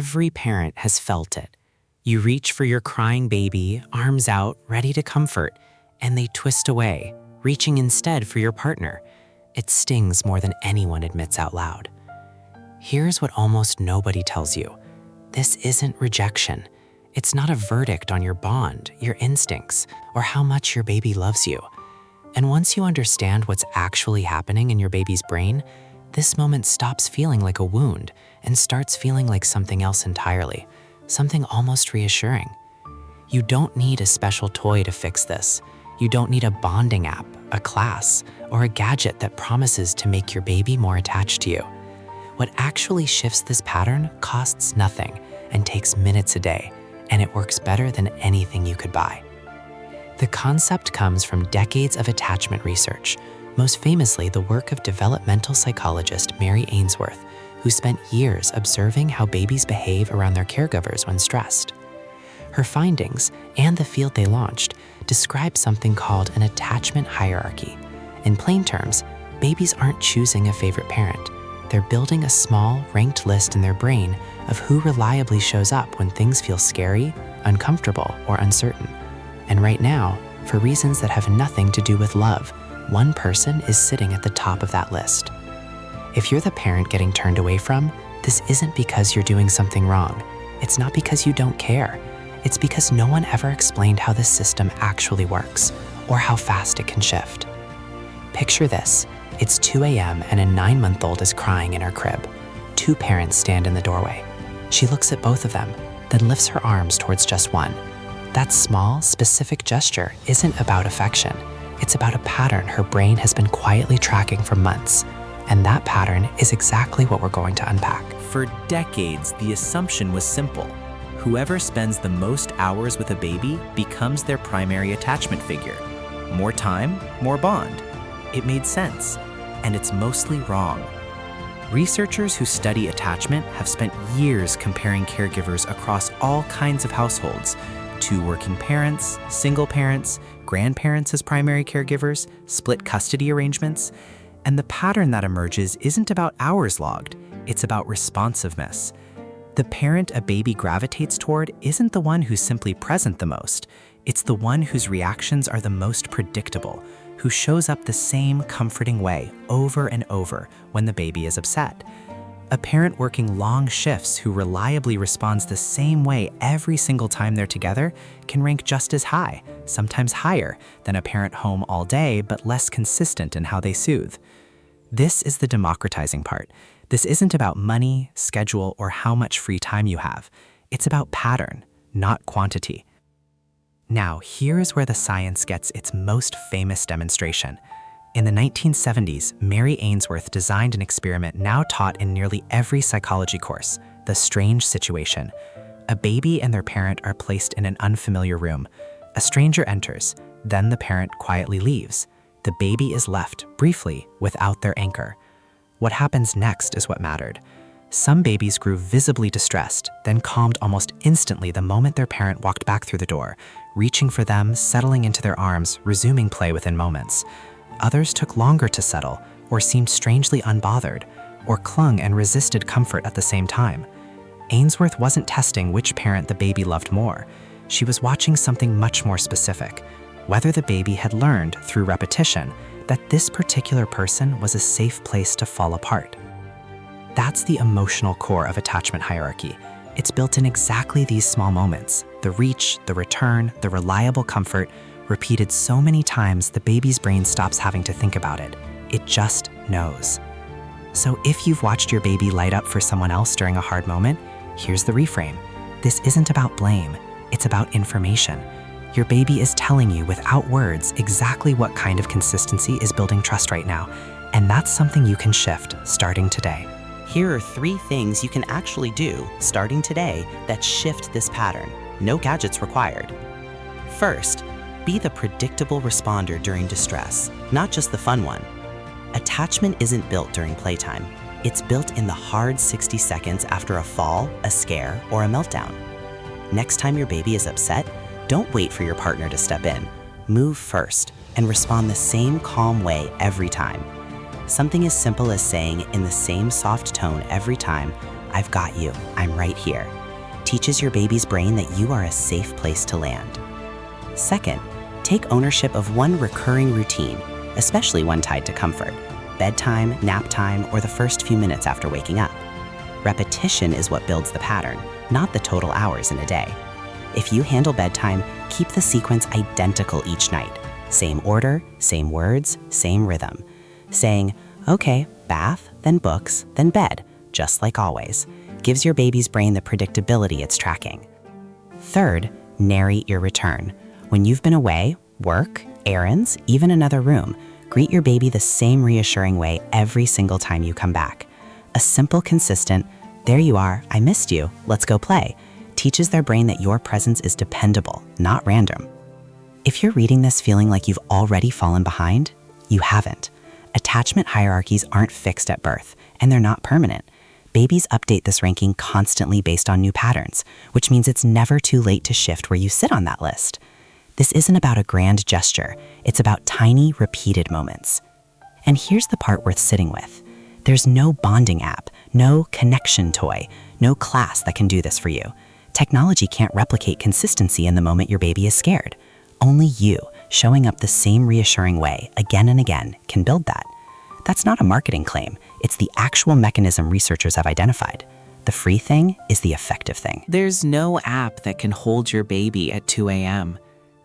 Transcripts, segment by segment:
Every parent has felt it. You reach for your crying baby, arms out, ready to comfort, and they twist away, reaching instead for your partner. It stings more than anyone admits out loud. Here's what almost nobody tells you. This isn't rejection. It's not a verdict on your bond, your instincts, or how much your baby loves you. And once you understand what's actually happening in your baby's brain, this moment stops feeling like a wound and starts feeling like something else entirely, something almost reassuring. You don't need a special toy to fix this. You don't need a bonding app, a class, or a gadget that promises to make your baby more attached to you. What actually shifts this pattern costs nothing and takes minutes a day, and it works better than anything you could buy. The concept comes from decades of attachment research, most famously the work of developmental psychologist Mary Ainsworth, who spent years observing how babies behave around their caregivers when stressed. Her findings, and the field they launched, describe something called an attachment hierarchy. In plain terms, babies aren't choosing a favorite parent. They're building a small, ranked list in their brain of who reliably shows up when things feel scary, uncomfortable, or uncertain. And right now, for reasons that have nothing to do with love, one person is sitting at the top of that list. If you're the parent getting turned away from, this isn't because you're doing something wrong. It's not because you don't care. It's because no one ever explained how this system actually works, or how fast it can shift. Picture this. It's 2 a.m. and a 9-month-old is crying in her crib. Two parents stand in the doorway. She looks at both of them, then lifts her arms towards just one. That small, specific gesture isn't about affection. It's about a pattern her brain has been quietly tracking for months. And that pattern is exactly what we're going to unpack. For decades, the assumption was simple. Whoever spends the most hours with a baby becomes their primary attachment figure. More time, more bond. It made sense, and it's mostly wrong. Researchers who study attachment have spent years comparing caregivers across all kinds of households: two working parents, single parents, grandparents as primary caregivers, split custody arrangements. And the pattern that emerges isn't about hours logged, it's about responsiveness. The parent a baby gravitates toward isn't the one who's simply present the most. It's the one whose reactions are the most predictable, who shows up the same comforting way over and over when the baby is upset. A parent working long shifts who reliably responds the same way every single time they're together can rank just as high, sometimes higher, than a parent home all day but less consistent in how they soothe. This is the democratizing part. This isn't about money, schedule, or how much free time you have. It's about pattern, not quantity. Now, here is where the science gets its most famous demonstration. In the 1970s, Mary Ainsworth designed an experiment now taught in nearly every psychology course: the strange situation. A baby and their parent are placed in an unfamiliar room. A stranger enters, then the parent quietly leaves. The baby is left, briefly, without their anchor. What happens next is what mattered. Some babies grew visibly distressed, then calmed almost instantly the moment their parent walked back through the door, reaching for them, settling into their arms, resuming play within moments. Others took longer to settle, or seemed strangely unbothered, or clung and resisted comfort at the same time. Ainsworth wasn't testing which parent the baby loved more. She was watching something much more specific: whether the baby had learned, through repetition, that this particular person was a safe place to fall apart. That's the emotional core of attachment hierarchy. It's built in exactly these small moments: the reach, the return, the reliable comfort, repeated so many times the baby's brain stops having to think about it. It just knows. So if you've watched your baby light up for someone else during a hard moment, here's the reframe. This isn't about blame, it's about information. Your baby is telling you without words exactly what kind of consistency is building trust right now, and that's something you can shift starting today. Here are 3 things you can actually do starting today that shift this pattern. No gadgets required. First, be the predictable responder during distress, not just the fun one. Attachment isn't built during playtime. It's built in the hard 60 seconds after a fall, a scare, or a meltdown. Next time your baby is upset, don't wait for your partner to step in. Move first and respond the same calm way every time. Something as simple as saying in the same soft tone every time, I've got you, I'm right here, teaches your baby's brain that you are a safe place to land. Second, take ownership of one recurring routine, especially one tied to comfort: bedtime, nap time, or the first few minutes after waking up. Repetition is what builds the pattern, not the total hours in a day. If you handle bedtime, keep the sequence identical each night. Same order, same words, same rhythm. Saying, okay, bath, then books, then bed, just like always, gives your baby's brain the predictability it's tracking. Third, narrate your return. When you've been away, work, errands, even another room, greet your baby the same reassuring way every single time you come back. A simple, consistent, "There you are, I missed you, let's go play," teaches their brain that your presence is dependable, not random. If you're reading this feeling like you've already fallen behind, you haven't. Attachment hierarchies aren't fixed at birth, and they're not permanent. Babies update this ranking constantly based on new patterns, which means it's never too late to shift where you sit on that list. This isn't about a grand gesture, it's about tiny, repeated moments. And here's the part worth sitting with. There's no bonding app, no connection toy, no class that can do this for you. Technology can't replicate consistency in the moment your baby is scared. Only you, showing up the same reassuring way again and again, can build that. That's not a marketing claim, it's the actual mechanism researchers have identified. The free thing is the effective thing. There's no app that can hold your baby at 2 a.m.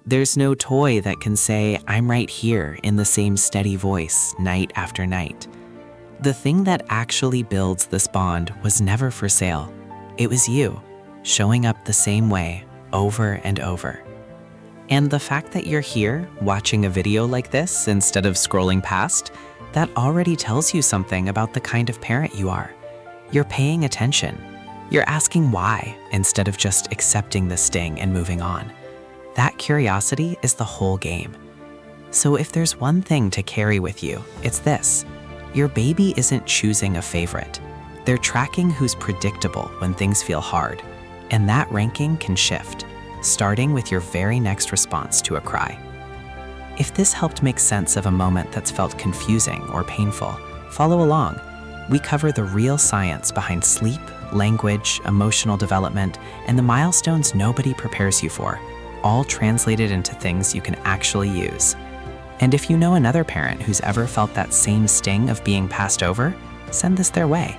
There's no toy that can say, "I'm right here," in the same steady voice, night after night. The thing that actually builds this bond was never for sale. It was you, showing up the same way, over and over. And the fact that you're here, watching a video like this instead of scrolling past, that already tells you something about the kind of parent you are. You're paying attention. You're asking why, instead of just accepting the sting and moving on. That curiosity is the whole game. So if there's one thing to carry with you, it's this. Your baby isn't choosing a favorite. They're tracking who's predictable when things feel hard, and that ranking can shift, starting with your very next response to a cry. If this helped make sense of a moment that's felt confusing or painful, follow along. We cover the real science behind sleep, language, emotional development, and the milestones nobody prepares you for, all translated into things you can actually use. And if you know another parent who's ever felt that same sting of being passed over, send this their way.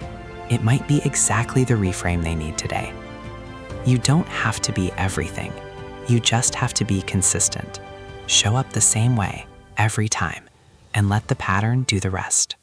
It might be exactly the reframe they need today. You don't have to be everything. You just have to be consistent. Show up the same way every time, and let the pattern do the rest.